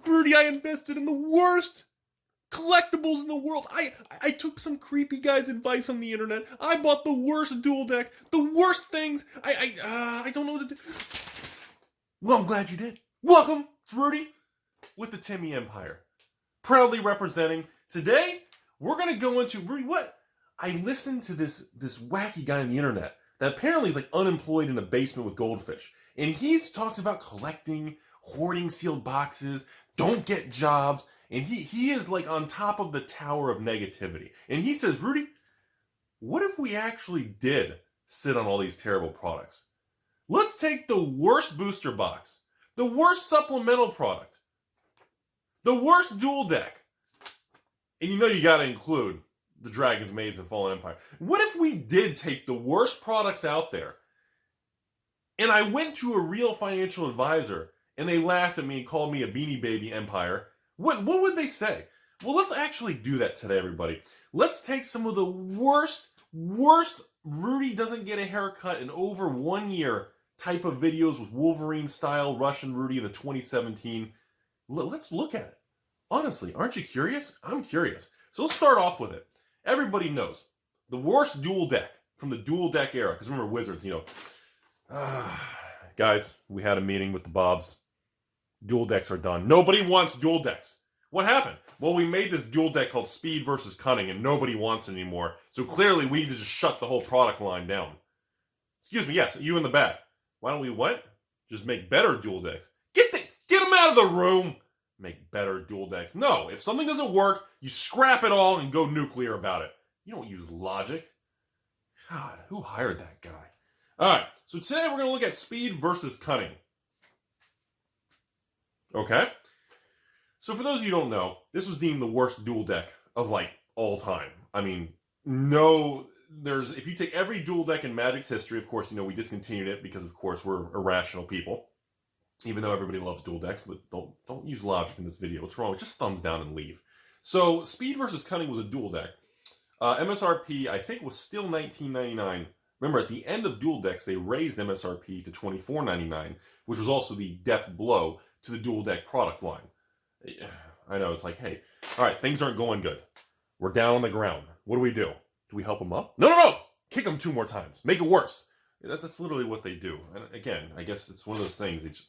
Rudy, I invested in the worst collectibles in the world. I took some creepy guy's advice on the internet. I bought the worst dual deck, the worst things. I don't know what to do. Well, I'm glad you did. Welcome, it's Rudy with the Timmy Empire, proudly representing. Today, we're gonna go into Rudy. What? I listened to this wacky guy on the internet that apparently is like unemployed in a basement with goldfish, and he's talked about collecting, hoarding sealed boxes, don't get jobs. And he is like on top of the tower of negativity. And he says, Rudy, what if we actually did sit on all these terrible products? Let's take the worst booster box, the worst supplemental product, the worst dual deck. And you know you got to include the Dragon's Maze and Fallen Empire. What if we did take the worst products out there and I went to a real financial advisor and they laughed at me and called me a Beanie Baby Empire? What would they say? Well, let's actually do that today, everybody. Let's take some of the worst Rudy doesn't get a haircut in over 1 year type of videos with Wolverine style Russian Rudy in the 2017. Let's look at it. Honestly, aren't you curious? I'm curious. So let's start off with it. Everybody knows the worst dual deck from the dual deck era. Because remember, Wizards, guys, we had a meeting with the Bobs. Dual decks are done. Nobody wants dual decks. What happened? Well, we made this dual deck called Speed versus Cunning, and nobody wants it anymore. So clearly, we need to just shut the whole product line down. Excuse me, yes, you in the back. Why don't we what? Just make better dual decks. Get them out of the room. Make better dual decks. No, if something doesn't work, you scrap it all and go nuclear about it. You don't use logic. God, who hired that guy? All right, so today we're going to look at Speed versus Cunning. Okay? So for those of you who don't know, this was deemed the worst dual deck of like all time. I mean, if you take every dual deck in Magic's history, of course, we discontinued it because of course we're irrational people. Even though everybody loves dual decks, but don't use logic in this video. What's wrong? Just thumbs down and leave. So Speed versus Cunning was a dual deck. MSRP, I think, was still $19.99. Remember, at the end of dual decks, they raised MSRP to $24.99, which was also the death blow to the dual deck product line. I know, it's like, hey, all right, things aren't going good. We're down on the ground. What do? Do we help them up? No! Kick them 2 more times. Make it worse. That's literally what they do. And again, I guess it's one of those things.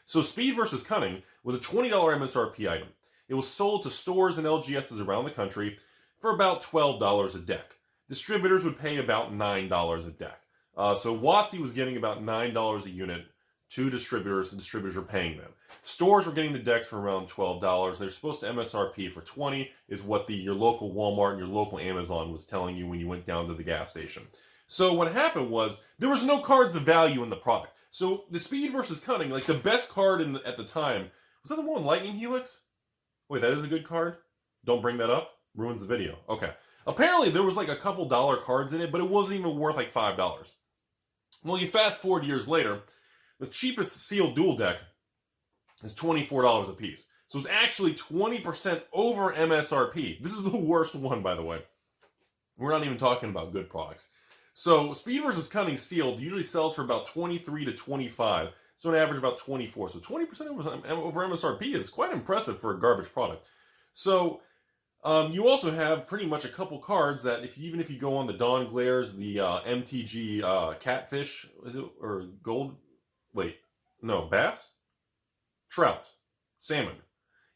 So Speed versus Cunning was a $20 MSRP item. It was sold to stores and LGSs around the country for about $12 a deck. Distributors would pay about $9 a deck. So WotC was getting about $9 a unit to distributors, and distributors are paying them. Stores were getting the decks for around $12. They're supposed to MSRP for $20, is what your local Walmart and your local Amazon was telling you when you went down to the gas station. So what happened was, there was no cards of value in the product. So the Speed versus Cunning, like the best card at the time, was that the one Lightning Helix? Wait, that is a good card? Don't bring that up? Ruins the video. Okay. Apparently there was like a couple dollar cards in it, but it wasn't even worth like $5. Well, you fast forward years later, the cheapest sealed dual deck is $24 a piece. So it's actually 20% over MSRP. This is the worst one, by the way. We're not even talking about good products. So Speed versus Cunning sealed usually sells for about 23 to 25. So an average about 24. So 20% over MSRP is quite impressive for a garbage product. So you also have pretty much a couple cards that even if you go on the Dawn Glares, the MTG Catfish, is it, or Gold? Wait, no, Bass? Trout. Salmon.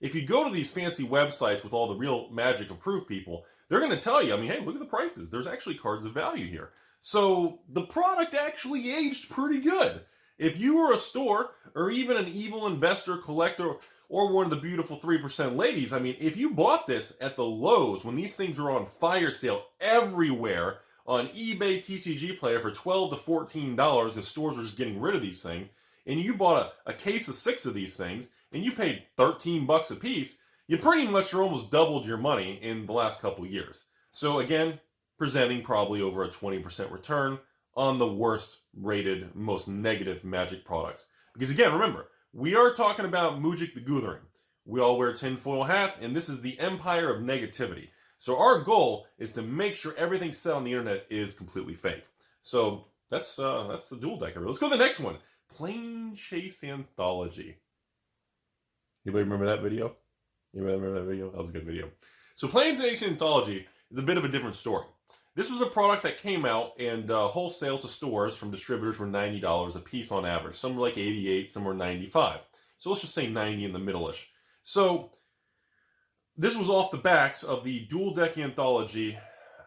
If you go to these fancy websites with all the real Magic approved people, they're going to tell you, hey, look at the prices. There's actually cards of value here. So the product actually aged pretty good. If you were a store or even an evil investor, collector, or one of the beautiful 3% ladies, if you bought this at the lows when these things were on fire sale everywhere on eBay, TCG Player for $12 to $14 because stores were just getting rid of these things, and you bought a case of 6 of these things and you paid $13 a piece, you pretty much almost doubled your money in the last couple years. So again, presenting probably over a 20% return on the worst rated, most negative Magic products. Because again, remember, we are talking about Mujik the Guthering. We all wear tinfoil hats, and this is the empire of negativity. So our goal is to make sure everything said on the internet is completely fake. So that's the dual deck. Let's go to the next one. Plane Chase Anthology. Anybody remember that video? Anybody remember that video? That was a good video. So PlayStation Anthology is a bit of a different story. This was a product that came out and wholesale to stores from distributors were $90 a piece on average. Some were like 88, some were 95. So let's just say 90 in the middle-ish. So this was off the backs of the dual deck anthology.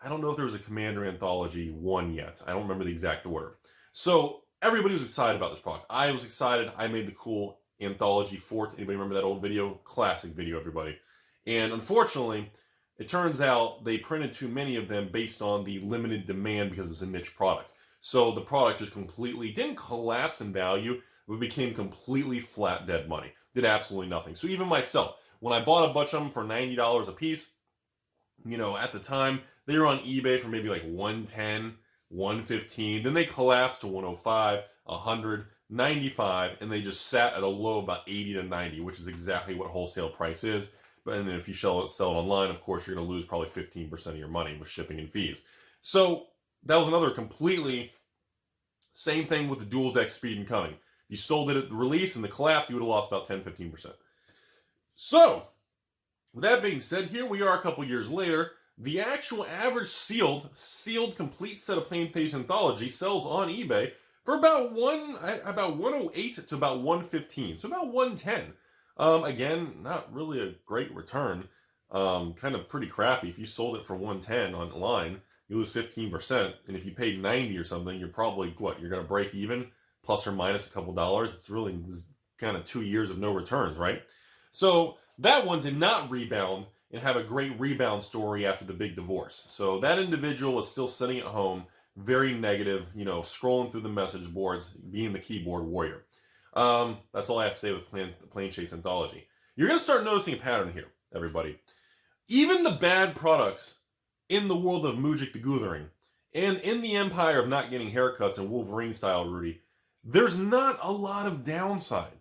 I don't know if there was a Commander Anthology 1 yet. I don't remember the exact order. So everybody was excited about this product. I was excited. I made the cool Anthology Fort. Anybody remember that old video? Classic video, everybody. And unfortunately, it turns out they printed too many of them based on the limited demand because it was a niche product. So the product just completely didn't collapse in value, but became completely flat dead money. Did absolutely nothing. So even myself, when I bought a bunch of them for $90 a piece, you know, at the time, they were on eBay for maybe like $110, $115. Then they collapsed to $105, $100, $95, and they just sat at a low of about $80 to $90, which is exactly what wholesale price is. But and if you sell it online, of course, you're going to lose probably 15% of your money with shipping and fees. So that was another completely same thing with the dual deck Speed and Cunning. If you sold it at the release and the collapse, you would have lost about 10-15%. So with that being said, here we are a couple years later. The actual average sealed complete set of PlayStation Anthology sells on eBay for about 108 to about 115, so about 110. Again, not really a great return. Kind of pretty crappy. If you sold it for 110 online, you lose 15%. And if you paid 90 or something, you're probably, what, you're going to break even, plus or minus a couple dollars. It's really kind of 2 years of no returns, right? So that one did not rebound and have a great rebound story after the big divorce. So that individual is still sitting at home, very negative, you know, scrolling through the message boards, being the keyboard warrior. That's all I have to say with Planechase Anthology. You're going to start noticing a pattern here, everybody. Even the bad products in the world of Mujik the Guthering and in the empire of not getting haircuts and Wolverine style Rudy, there's not a lot of downside.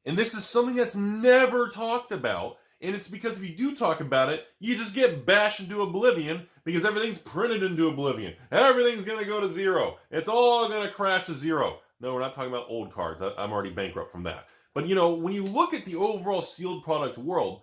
And this is something that's never talked about. And it's because if you do talk about it, you just get bashed into oblivion because everything's printed into oblivion. Everything's going to go to zero. It's all going to crash to zero. No, we're not talking about old cards. I'm already bankrupt from that. But, you know, when you look at the overall sealed product world,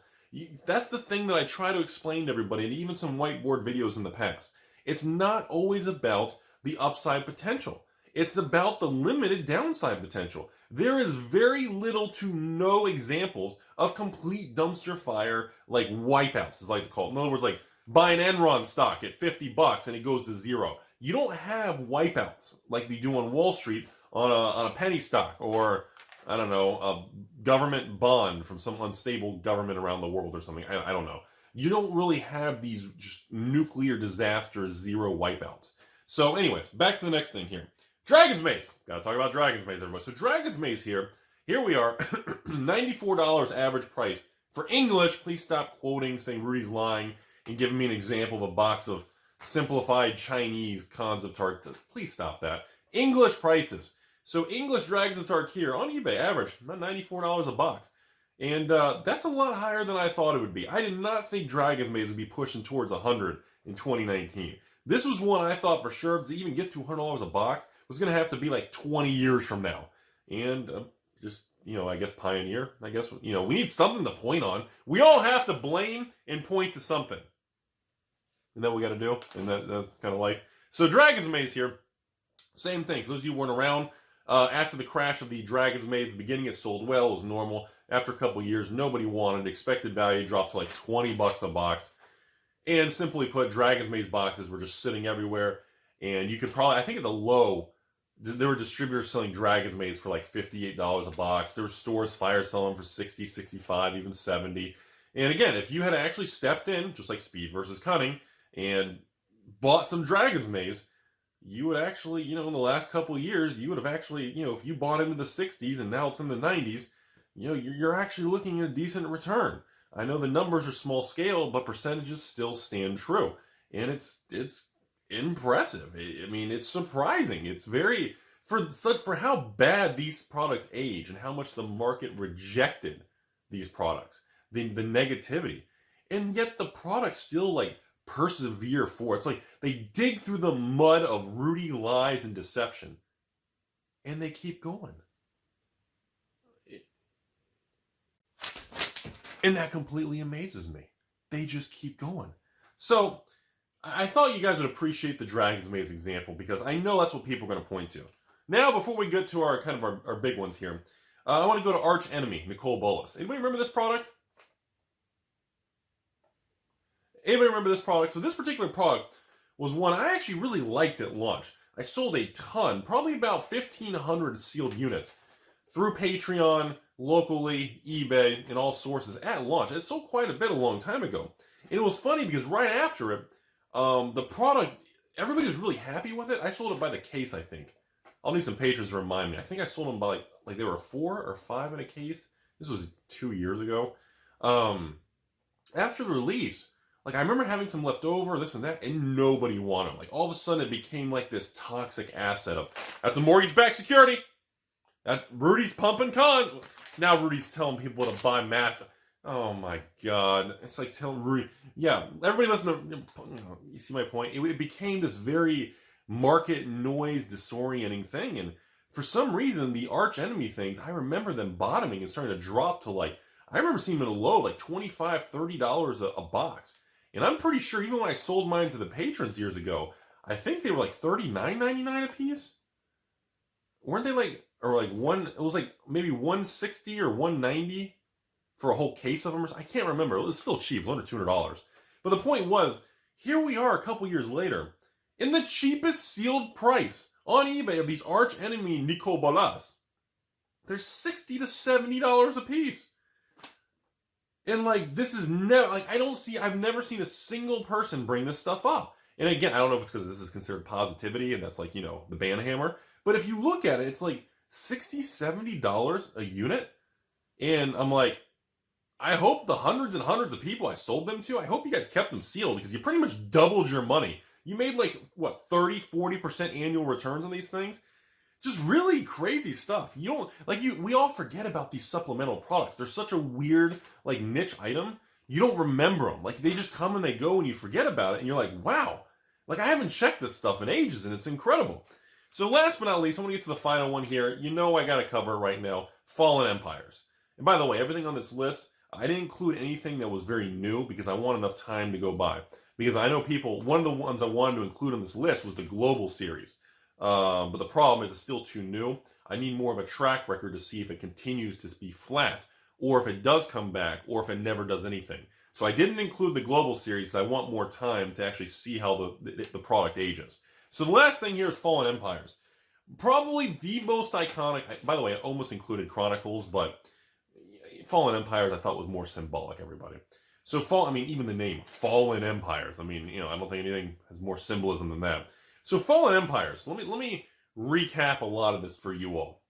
that's the thing that I try to explain to everybody, and even some whiteboard videos in the past. It's not always about the upside potential. It's about the limited downside potential. There is very little to no examples of complete dumpster fire, like wipeouts, as I like to call it. In other words, like buy an Enron stock at $50 and it goes to zero. You don't have wipeouts like they do on Wall Street on a penny stock or, I don't know, a government bond from some unstable government around the world or something. I don't know. You don't really have these just nuclear disaster zero wipeouts. So anyways, back to the next thing here. Dragon's Maze. Gotta talk about Dragon's Maze, everybody. So Dragon's Maze here we are. $94 average price. For English, please stop quoting, saying Rudy's lying, and giving me an example of a box of simplified Chinese cons of Tark. Please stop that. English prices. So English Dragons of Tarkir on eBay, average, about $94 a box. And that's a lot higher than I thought it would be. I did not think Dragon's Maze would be pushing towards $100 in 2019. This was one I thought for sure, to even get to $100 a box, was going to have to be like 20 years from now. And just, you know, I guess pioneer. I guess, you know, we need something to point on. We all have to blame and point to something. Isn't that what we got to do? And that's kind of life. So Dragon's Maze here, same thing. For those of you who weren't around, after the crash of the Dragon's Maze, the beginning it sold well, it was normal. After a couple years, nobody wanted it. Expected value dropped to like $20 a box. And simply put, Dragon's Maze boxes were just sitting everywhere. And you could probably, I think at the low, there were distributors selling Dragon's Maze for like $58 a box. There were stores fire selling for $60, $65, even $70. And again, if you had actually stepped in, just like Speed versus Cunning, and bought some Dragon's Maze, you would actually, you know, in the last couple of years, you would have actually, you know, if you bought into the 60s and now it's in the 90s, you know, you're actually looking at a decent return. I know the numbers are small scale, but percentages still stand true. And it's impressive. I mean, it's surprising. It's very, for how bad these products age and how much the market rejected these products, the negativity. And yet the products still, like, persevere for it. It's like they dig through the mud of Rudy lies and deception, and they keep going. And that completely amazes me. They just keep going. So I thought you guys would appreciate the Dragon's Maze example because I know that's what people are going to point to. Now, before we get to our kind of our big ones here, I want to go to Archenemy, Nicole Bolas. Anybody remember this product? Anybody remember this product? So this particular product was one I actually really liked at launch. I sold a ton, probably about 1,500 sealed units through Patreon, locally, eBay, and all sources at launch. It sold quite a bit a long time ago. And it was funny because right after it, the product, everybody was really happy with it. I sold it by the case, I think. I'll need some patrons to remind me. I think I sold them by like they were 4 or 5 in a case. This was 2 years ago. After the release, like I remember having some left over, this and that, and nobody wanted them. Like all of a sudden it became like this toxic asset of, that's a mortgage-backed security. That Rudy's pumping cons. Now Rudy's telling people to buy masks. Oh my God. It's like telling Rudy, yeah, everybody listen to, you see my point? It became this very market noise disorienting thing. And for some reason, the Archenemy things, I remember them bottoming and starting to drop to like, I remember seeing them at a low, like $25, $30 a box. And I'm pretty sure even when I sold mine to the patrons years ago, I think they were like $39.99 a piece. Weren't they like, or like it was like maybe $160 or $190 for a whole case of them. I can't remember. It was still cheap, it was under $200. But the point was, here we are a couple years later, in the cheapest sealed price on eBay of these Archenemy Nicole Bolas. They're $60 to $70 a piece. And like, this is never, like, I've never seen a single person bring this stuff up. And again, I don't know if it's because this is considered positivity and that's like, you know, the band hammer. But if you look at it, it's like $60, $70 a unit. And I'm like, I hope the hundreds and hundreds of people I sold them to, I hope you guys kept them sealed because you pretty much doubled your money. You made like, what, 30, 40% annual returns on these things? Just really crazy stuff. You don't, like we all forget about these supplemental products. They're such a weird, like niche item. You don't remember them. Like they just come and they go and you forget about it and you're like, wow, like I haven't checked this stuff in ages and it's incredible. So last but not least, I want to get to the final one here. You know I got to cover it right now. Fallen Empires. And by the way, everything on this list, I didn't include anything that was very new because I want enough time to go by. Because I know people, one of the ones I wanted to include on this list was the Global Series. But the problem is it's still too new. I need more of a track record to see if it continues to be flat, or if it does come back, or if it never does anything. So I didn't include the Global Series because I want more time to actually see how the product ages. So the last thing here is Fallen Empires. Probably the most iconic, by the way, I almost included Chronicles, but Fallen Empires I thought was more symbolic, everybody. So even the name, Fallen Empires, I don't think anything has more symbolism than that. So Fallen Empires, let me recap a lot of this for you all.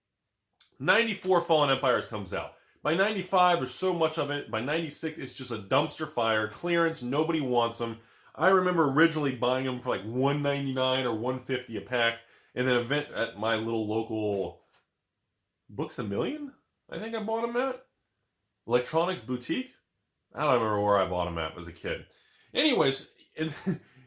94 Fallen Empires comes out. By 95, there's so much of it. By 96, it's just a dumpster fire. Clearance, nobody wants them. I remember originally buying them for like $1.99 or $1.50 a pack. And then at my little local Books A Million, I think I bought them at. Electronics Boutique. I don't remember where I bought them at as a kid. Anyways, and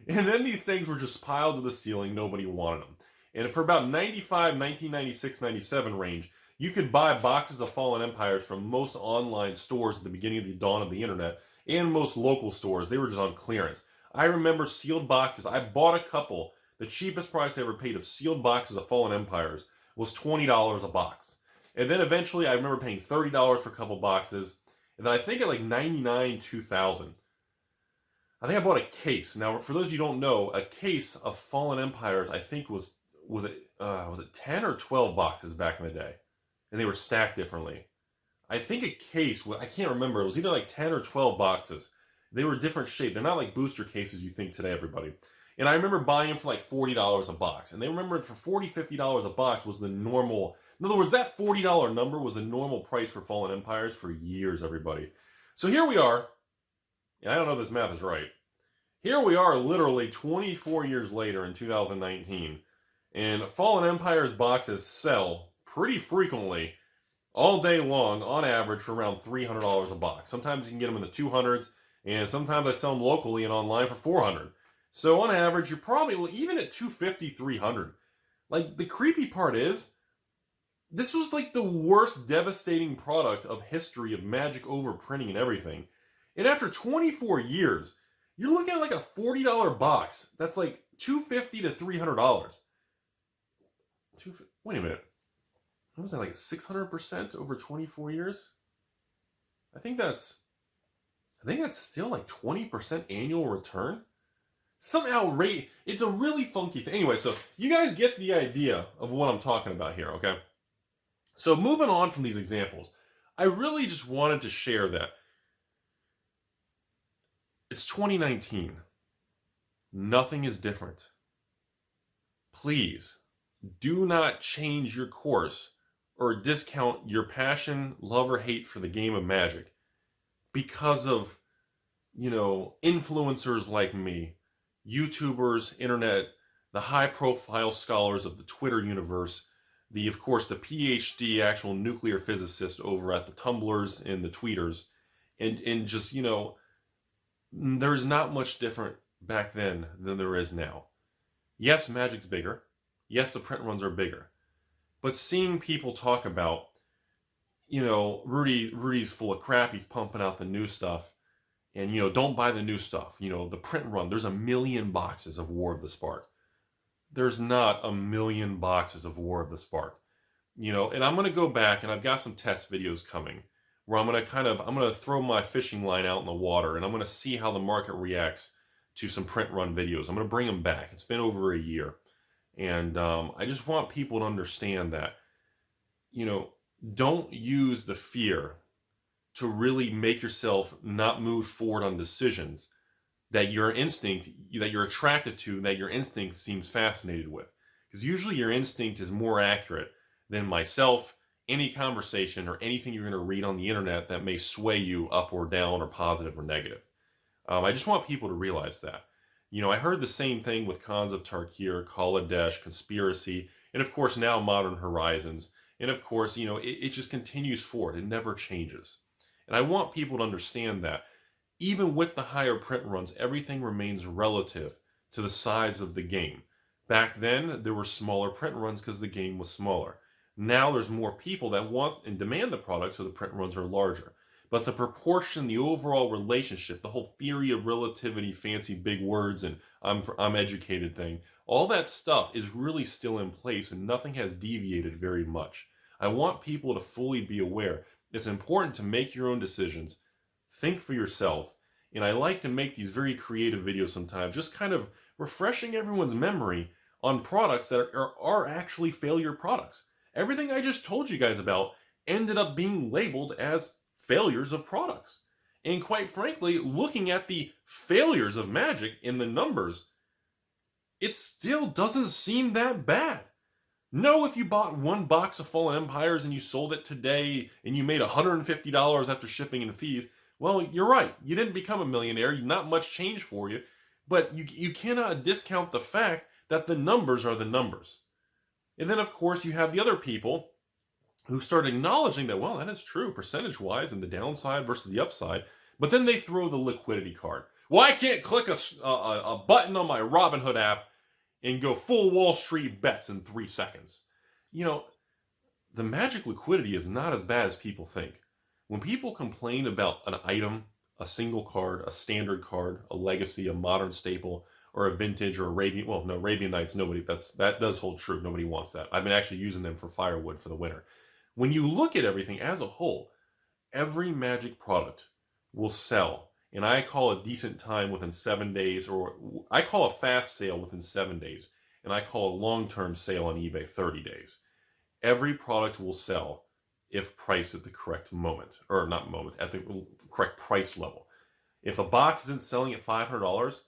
then these things were just piled to the ceiling. Nobody wanted them. And for about 95, 1996, 97 range, you could buy boxes of Fallen Empires from most online stores at the beginning of the dawn of the internet and most local stores. They were just on clearance. I remember sealed boxes. I bought a couple. The cheapest price I ever paid of sealed boxes of Fallen Empires was $20 a box. And then eventually I remember paying $30 for a couple boxes. And then I think at like 99, 2000, I think I bought a case. Now, for those of you who don't know, a case of Fallen Empires, I think was it 10 or 12 boxes back in the day? And they were stacked differently. I think a case, I can't remember, it was either like 10 or 12 boxes. They were different shape. They're not like booster cases you think today, everybody. And I remember buying them for like $40 a box. And they remembered for $40, $50 a box was the normal. In other words, that $40 number was a normal price for Fallen Empires for years, everybody. So here we are. And I don't know if this math is right. Here we are literally 24 years later in 2019. And Fallen Empires boxes sell pretty frequently all day long on average for around $300 a box. Sometimes you can get them in the 200s. And sometimes I sell them locally and online for $400. So on average, you're probably, even at $250, $300. Like, the creepy part is, This was like the worst devastating product of history of Magic overprinting and everything. And after 24 years, you're looking at like a $40 box. That's like $250 to $300. Wait a minute. What was that, like 600% over 24 years? I think that's still like 20% annual return. Somehow it's a really funky thing. Anyway, so you guys get the idea of what I'm talking about here, okay? So moving on from these examples, I really just wanted to share that it's 2019. Nothing is different. Please do not change your course or discount your passion, love, or hate for the game of Magic because of, influencers like me, YouTubers, internet, the high-profile scholars of the Twitter universe, of course, the PhD actual nuclear physicist over at the Tumblrs and the Tweeters, and just, there's not much different back then than there is now. Yes, Magic's bigger. Yes, the print runs are bigger. But seeing people talk about, Rudy's full of crap, he's pumping out the new stuff, and, don't buy the new stuff. The print run, there's 1 million boxes of War of the Spark. There's not 1 million boxes of War of the Spark. And I'm going to go back, and I've got some test videos coming, where I'm going to throw my fishing line out in the water, and I'm going to see how the market reacts to some print run videos. I'm going to bring them back. It's been over a year. And I just want people to understand that, don't use the fear to really make yourself not move forward on decisions that you're attracted to, that your instinct seems fascinated with. Because usually your instinct is more accurate than myself, any conversation, or anything you're going to read on the internet that may sway you up or down or positive or negative. I just want people to realize that. I heard the same thing with Khans of Tarkir, Kaladesh, Conspiracy, and of course now Modern Horizons. And of course, it just continues forward. It never changes. And I want people to understand that even with the higher print runs, everything remains relative to the size of the game. Back then, there were smaller print runs because the game was smaller. Now there's more people that want and demand the product, so the print runs are larger. But the proportion, the overall relationship, the whole theory of relativity, fancy big words, and I'm educated thing, all that stuff is really still in place and nothing has deviated very much. I want people to fully be aware. It's important to make your own decisions, think for yourself, and I like to make these very creative videos sometimes, just kind of refreshing everyone's memory on products that are actually failure products. Everything I just told you guys about ended up being labeled as failures of products. And quite frankly, looking at the failures of Magic in the numbers, it still doesn't seem that bad. No, if you bought 1 box of Fallen Empires and you sold it today and you made $150 after shipping and fees, well, you're right. You didn't become a millionaire. Not much changed for you. But you cannot discount the fact that the numbers are the numbers. And then, of course, you have the other people who start acknowledging that, well, that is true percentage-wise and the downside versus the upside. But then they throw the liquidity card. Well, I can't click a button on my Robinhood app and go full Wall Street bets in 3 seconds. The Magic liquidity is not as bad as people think. When people complain about an item, a single card, a standard card, a legacy, a modern staple, or a vintage or Arabian, well, no, Arabian Nights, that does hold true. Nobody wants that. I've been actually using them for firewood for the winter. When you look at everything as a whole, every Magic product will sell. And I call a decent time within 7 days, or I call a fast sale within 7 days. And I call a long-term sale on eBay 30 days. Every product will sell if priced at the correct moment, or not moment, at the correct price level. If a box isn't selling at $500,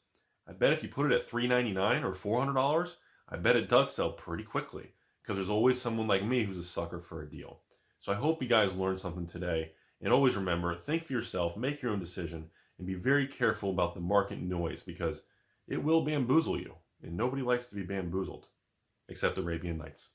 I bet if you put it at $399 or $400, I bet it does sell pretty quickly, because there's always someone like me who's a sucker for a deal. So I hope you guys learned something today. And always remember, think for yourself, make your own decision, and be very careful about the market noise, because it will bamboozle you. And nobody likes to be bamboozled, except Arabian Nights.